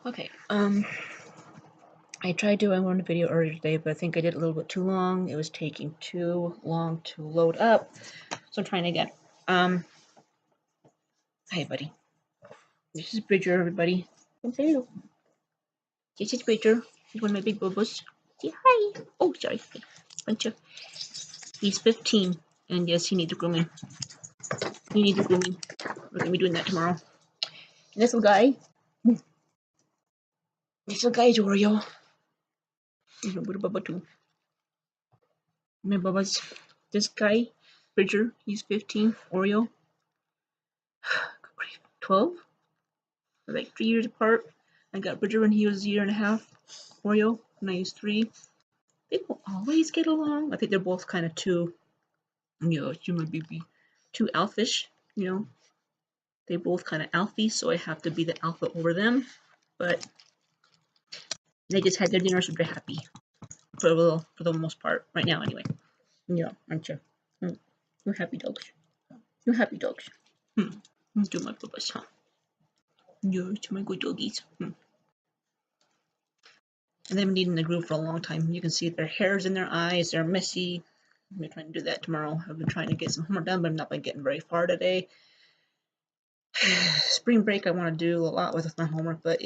Okay, I tried doing one video earlier today, but I think I did it a little bit too long. It was taking too long to load up, so I'm trying again. Hi, buddy. This is Bridger, everybody. Come say hello. This is Bridger. He's one of my big bubbles. Say hi. Oh, sorry. Bunch of. He's 15, and yes, he needs grooming. He needs grooming. We're gonna be doing that tomorrow. And this little guy. This little guy is Oreo. He's a little bubba too. My bubba's. This guy, Bridger, he's 15. Oreo. 12? We're like 3 years apart. I got Bridger when he was a year and a half. Oreo when I was 3. They don't always get along. I think they're both kind of too, you my baby, too alphish, They both kind of alphy, so I have to be the alpha over them. But they just had their dinner, so they're happy for the most part right now, anyway. Yeah, aren't you? You're happy dogs. You're happy dogs. Let's do my purpose, huh? You're my good doggies. And they've been eating the group for a long time. You can see their hairs in their eyes. They're messy. I'm going to try to do that tomorrow. I've been trying to get some homework done, but I've not been getting very far today. Spring break, I want to do a lot with my homework, but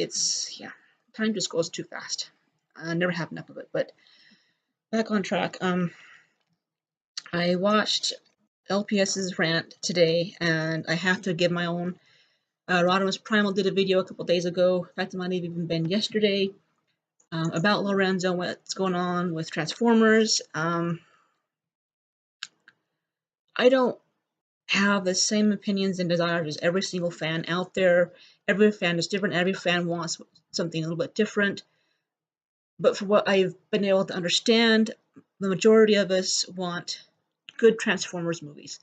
time just goes too fast. I never have enough of it, but back on track. I watched LPS's Rant today, and I have to give my own. Optimus Prime did a video a couple days ago. In fact, it might have even been yesterday. About Lorenzo, what's going on with Transformers. I don't have the same opinions and desires as every single fan out there. Every fan is different. Every fan wants something a little bit different. But for what I've been able to understand, the majority of us want good Transformers movies.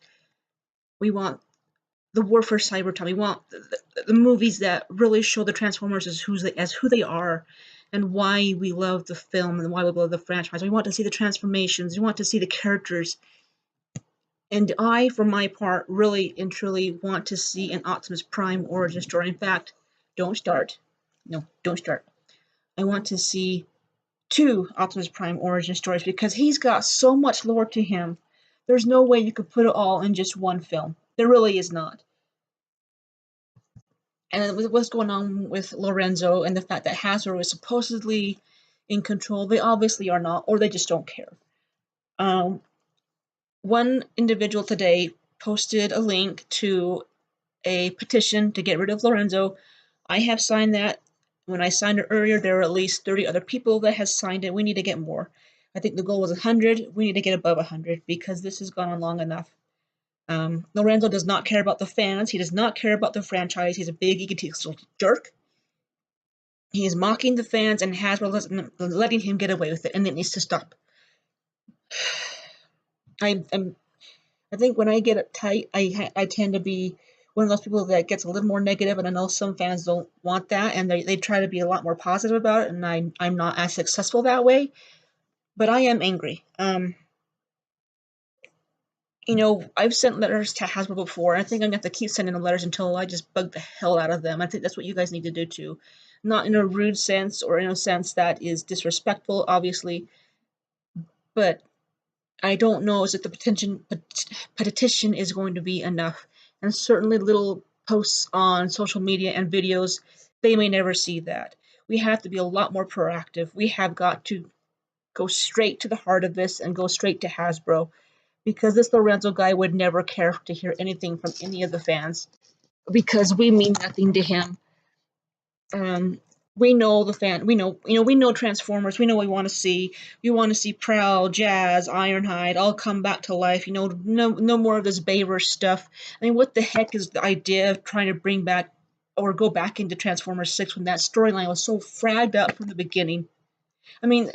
We want the War for Cybertron. We want the movies that really show the Transformers as who they are, and why we love the film and why we love the franchise. We want to see the transformations. We want to see the characters. And I, for my part, really and truly want to see an Optimus Prime origin story. In fact, don't start. No, don't start. I want to see 2 Optimus Prime origin stories because he's got so much lore to him. There's no way you could put it all in just one film. There really is not. And with what's going on with Lorenzo and the fact that Hasbro is supposedly in control, they obviously are not, or they just don't care. One individual today posted a link to a petition to get rid of Lorenzo. I have signed that. When I signed it earlier, there were at least 30 other people that has signed it. We need to get more. I think the goal was 100. We need to get above 100 because this has gone on long enough. Lorenzo does not care about the fans. He does not care about the franchise. He's a big egotistical jerk. He is mocking the fans, and Hasbro letting him get away with it, and it needs to stop. I think when I get it tight, I tend to be one of those people that gets a little more negative, and I know some fans don't want that, and they try to be a lot more positive about it, and I'm not as successful that way, but I am angry. I've sent letters to Hasbro before. I think I'm going to have to keep sending them letters until I just bug the hell out of them. I think that's what you guys need to do too. Not in a rude sense or in a sense that is disrespectful, obviously, but I don't know if the petition is going to be enough. And certainly little posts on social media and videos, they may never see that. We have to be a lot more proactive. We have got to go straight to the heart of this and go straight to Hasbro, because this Lorenzo guy would never care to hear anything from any of the fans because we mean nothing to him. We know the fan. We know Transformers. We know what we want to see. We want to see Prowl, Jazz, Ironhide all come back to life. No more of this Bayverse stuff. I mean, what the heck is the idea of trying to bring back or go back into Transformers 6 when that storyline was so fragged up from the beginning? I mean,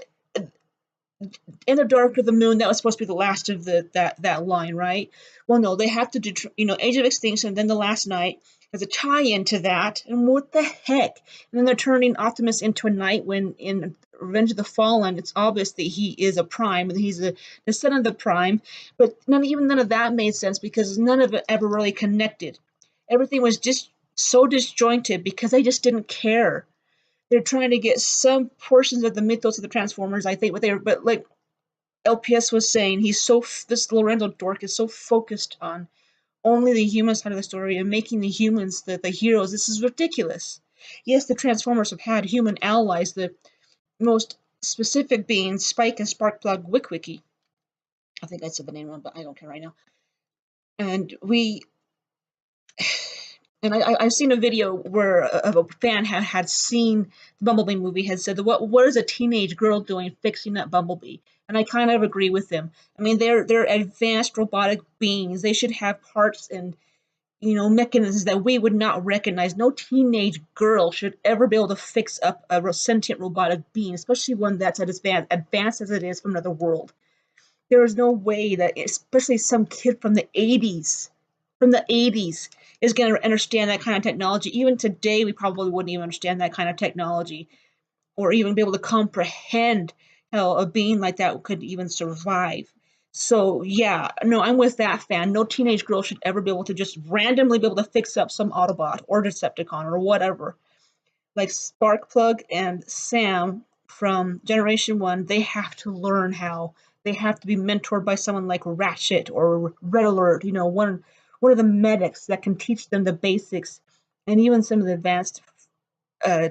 in the Dark of the Moon, that was supposed to be the last of that line, right? Well, no, they have to do, Age of Extinction, then The Last Knight as a tie-in to that. And what the heck? And then they're turning Optimus into a knight when in Revenge of the Fallen, it's obvious that he is a Prime, and he's the son of the Prime. But none of that made sense because none of it ever really connected. Everything was just so disjointed because they just didn't care. they're trying to get some portions of the mythos of the Transformers, I think, but like LPS was saying, this Lorenzo dork is so focused on only the human side of the story and making the humans the heroes. This is ridiculous. Yes, the Transformers have had human allies, the most specific being Spike and Sparkplug Wickwiki. I think I said the name wrong, but I don't care right now. And I've seen a video where of a fan had seen the Bumblebee movie, had said, what is a teenage girl doing fixing up Bumblebee? And I kind of agree with them. I mean, they're advanced robotic beings. They should have parts and mechanisms that we would not recognize. No teenage girl should ever be able to fix up a sentient robotic being, especially one that's as advanced as it is from another world. There is no way that, especially some kid from the 80s, is going to understand that kind of technology. Even today, we probably wouldn't even understand that kind of technology, or even be able to comprehend how a being like that could even survive. So yeah, no, I'm with that fan. No teenage girl should ever be able to just randomly be able to fix up some Autobot or Decepticon or whatever. Like Sparkplug and Sam from Generation 1, they have to learn how. They have to be mentored by someone like Ratchet or Red Alert, one of the medics that can teach them the basics and even some of the advanced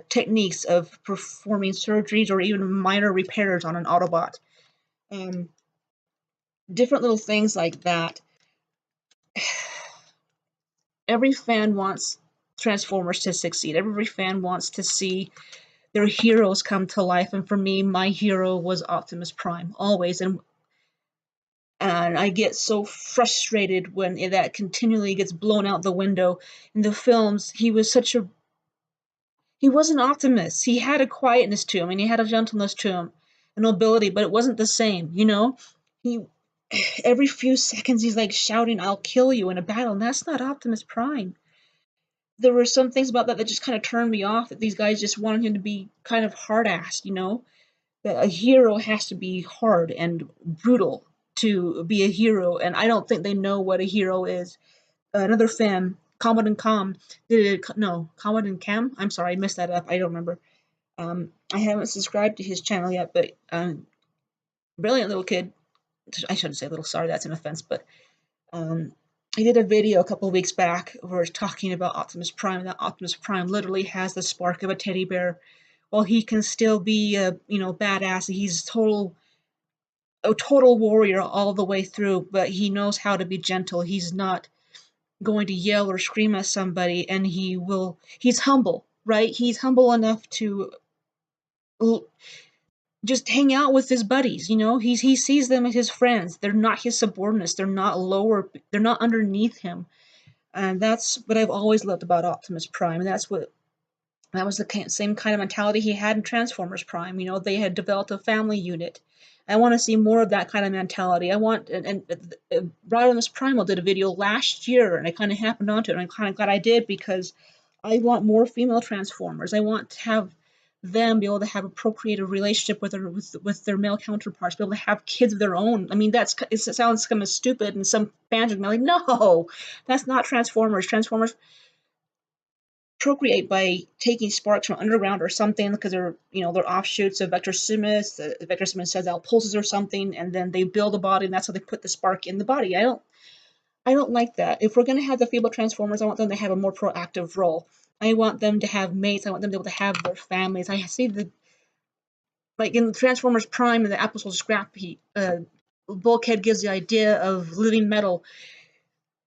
techniques of performing surgeries or even minor repairs on an Autobot. Different little things like that. Every fan wants Transformers to succeed. Every fan wants to see their heroes come to life. And for me, my hero was Optimus Prime, always. And I get so frustrated when that continually gets blown out the window. In the films, he wasn't Optimus. He had a quietness to him, and he had a gentleness to him, a nobility, but it wasn't the same, He, every few seconds, he's like shouting, "I'll kill you" in a battle, and that's not Optimus Prime. There were some things about that just kind of turned me off, that these guys just wanted him to be kind of hard-assed, That a hero has to be hard and brutal to be a hero, and I don't think they know what a hero is. Another fan, Commodore Com, Commodore Cam. I'm sorry, I messed that up. I don't remember. I haven't subscribed to his channel yet, but brilliant little kid. I shouldn't say little. Sorry, that's an offense. But he did a video a couple of weeks back where he's talking about Optimus Prime. That Optimus Prime literally has the spark of a teddy bear. While he can still be, badass. He's a total warrior all the way through, but he knows how to be gentle. He's not going to yell or scream at somebody, and he's humble, right? He's humble enough to just hang out with his buddies, he sees them as his friends. They're not his subordinates. They're not underneath him. And that's what I've always loved about Optimus Prime. And that was the same kind of mentality he had in Transformers Prime. They had developed a family unit. I want to see more of that kind of mentality. I want, and Rodimus Primal did a video last year, and I kind of happened onto it, and I'm kind of glad I did, because I want more female Transformers. I want to have them be able to have a procreative relationship with their male counterparts, be able to have kids of their own. I mean, it sounds kind of stupid, and some fans are like, no, that's not Transformers. Transformers procreate by taking sparks from underground or something, because they're offshoots of Vector Simus. Vector Simus sends out pulses or something, and then they build a body, and that's how they put the spark in the body. I don't like that. If we're going to have the female Transformers, I want them to have a more proactive role. I want them to have mates. I want them to be able to have their families. I see like in Transformers Prime and the episode Scrap Heap, Bulkhead gives the idea of living metal.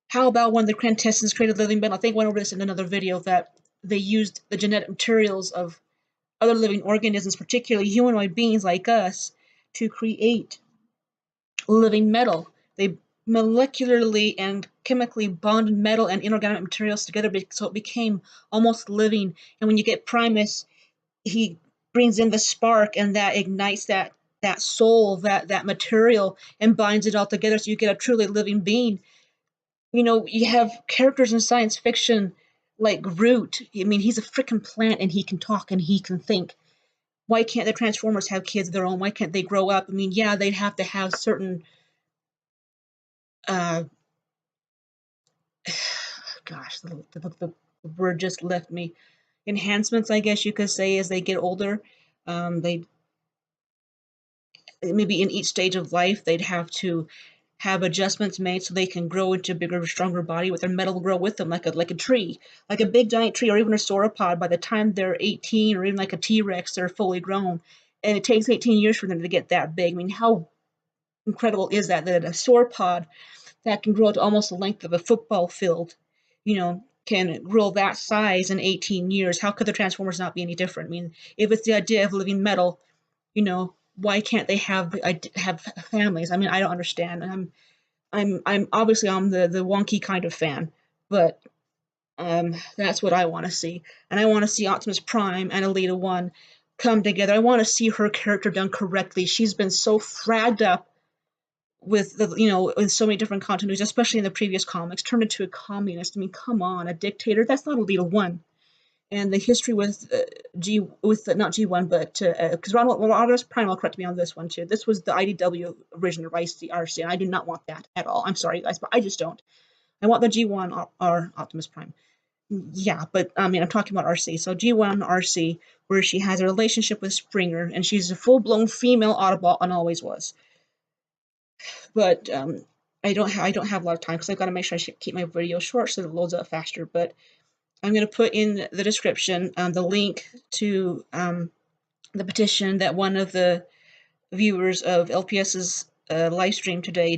How about when the Quintessence created living metal? I think I went over this in another video, that they used the genetic materials of other living organisms, particularly humanoid beings like us, to create living metal. They molecularly and chemically bonded metal and inorganic materials together, so it became almost living. And when you get Primus, he brings in the spark, and that ignites that soul, that material, and binds it all together, so you get a truly living being. You have characters in science fiction like Groot. I mean, he's a freaking plant, and he can talk, and he can think. Why can't the Transformers have kids of their own? Why can't they grow up? I mean, yeah, they'd have to have certain gosh, the word just left me. enhancements, I guess you could say, as they get older. They maybe in each stage of life they'd have to have adjustments made so they can grow into a bigger, stronger body with their metal grow with them like a tree, like a big giant tree or even a sauropod. By the time they're 18 or even like a T-Rex, they're fully grown. And it takes 18 years for them to get that big. I mean, how incredible is that a sauropod that can grow to almost the length of a football field, can grow that size in 18 years? How could the Transformers not be any different? I mean, if it's the idea of living metal, why can't they have families? I mean, I don't understand. I'm obviously I'm the wonky kind of fan, but that's what I want to see, and I want to see Optimus Prime and Elita One come together. I want to see her character done correctly. She's been so fragged up with with so many different continuities, especially in the previous comics, turned into a communist. I mean, come on, a dictator. That's not Elita One. And the history with not G1, but because Optimus Prime will correct me on this one too. This was the IDW original RC, and I do not want that at all. I'm sorry, guys, but I just don't. I want the G1 or Optimus Prime. Yeah, but I mean, I'm talking about RC. So G1 RC, where she has a relationship with Springer, and she's a full-blown female Autobot and always was. But I don't have a lot of time because I've got to make sure I keep my video short so it loads up faster. But I'm going to put in the description the link to the petition that one of the viewers of LPS's live stream today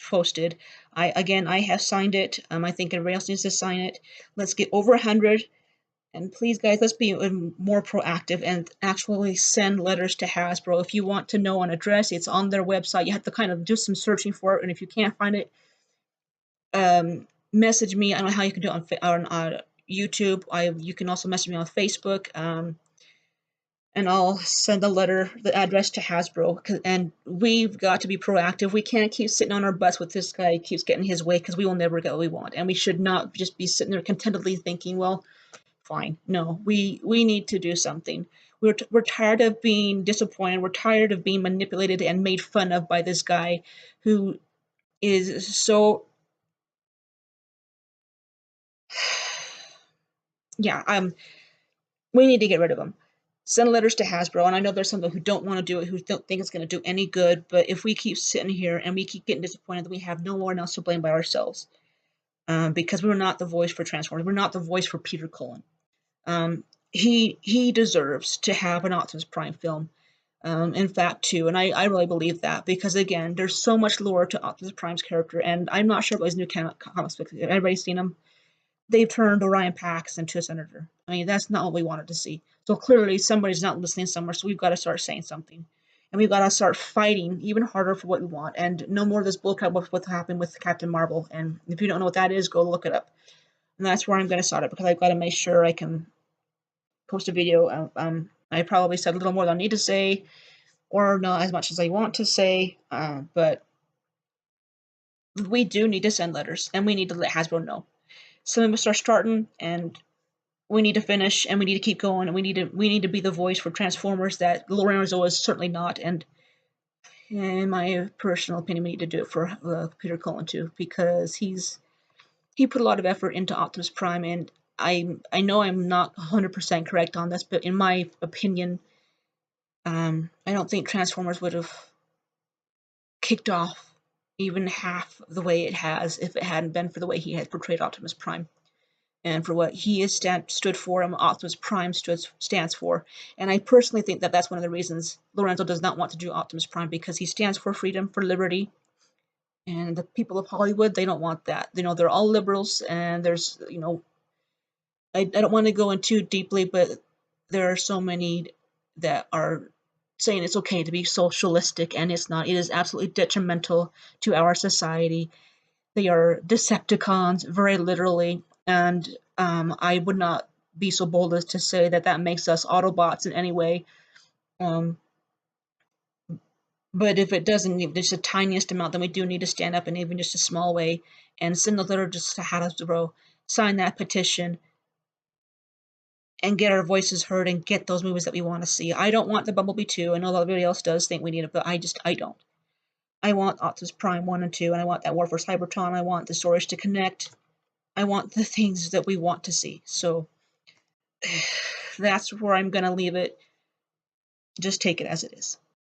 posted. I have signed it. I think everybody else needs to sign it. Let's get over 100. And please, guys, let's be more proactive and actually send letters to Hasbro. If you want to know an address, it's on their website. You have to kind of do some searching for it. And if you can't find it, message me. I don't know how you can do it on YouTube. You can also message me on Facebook. And I'll send the address to Hasbro. And we've got to be proactive. We can't keep sitting on our butts with this guy keeps getting his way, because we will never get what we want. And we should not just be sitting there contentedly thinking, well, fine. No, we need to do something. We're tired of being disappointed. We're tired of being manipulated and made fun of by this guy who is so... Yeah, we need to get rid of him. Send letters to Hasbro, and I know there's some who don't want to do it, who don't think it's going to do any good, but if we keep sitting here and we keep getting disappointed, then we have no one else to blame but ourselves. Because we're not the voice for Transformers. We're not the voice for Peter Cullen. He deserves to have an Optimus Prime film. In fact, too, and I really believe that, because again, there's so much lore to Optimus Prime's character, and I'm not sure about his new comics. Everybody's seen them. They've turned Orion Pax into a senator. I mean, that's not what we wanted to see. So clearly, somebody's not listening somewhere. So we've got to start saying something, and we've got to start fighting even harder for what we want. And no more of this bullcrap with what happened with Captain Marvel. And if you don't know what that is, go look it up. And that's where I'm going to start it, because I've got to make sure I can post a video. I probably said a little more than I need to say, or not as much as I want to say, but we do need to send letters, and we need to let Hasbro know. Some of us are starting, and we need to finish, and we need to keep going, and we need to be the voice for Transformers that Lorenzo is certainly not. And in my personal opinion, we need to do it for Peter Cullen too, because he put a lot of effort into Optimus Prime, and I know I'm not 100% correct on this, but in my opinion, I don't think Transformers would have kicked off even half the way it has if it hadn't been for the way he had portrayed Optimus Prime, and for what he stood for and what Optimus Prime stands for. And I personally think that that's one of the reasons Lorenzo does not want to do Optimus Prime, because he stands for freedom, for liberty, and the people of Hollywood, they don't want that. They're all liberals, and there's, I don't want to go in too deeply, but there are so many that are saying it's okay to be socialistic, and it's not. It is absolutely detrimental to our society. They are Decepticons, very literally, and I would not be so bold as to say that that makes us Autobots in any way. But if it doesn't, even just the tiniest amount, then we do need to stand up in even just a small way and send a letter just to Hasbro, sign that petition, and get our voices heard and get those movies that we want to see. I don't want the Bumblebee 2. I know that everybody else does think we need it, but I don't. I want Optimus Prime 1 and 2, and I want that War for Cybertron. I want the stories to connect. I want the things that we want to see. So that's where I'm going to leave it. Just take it as it is.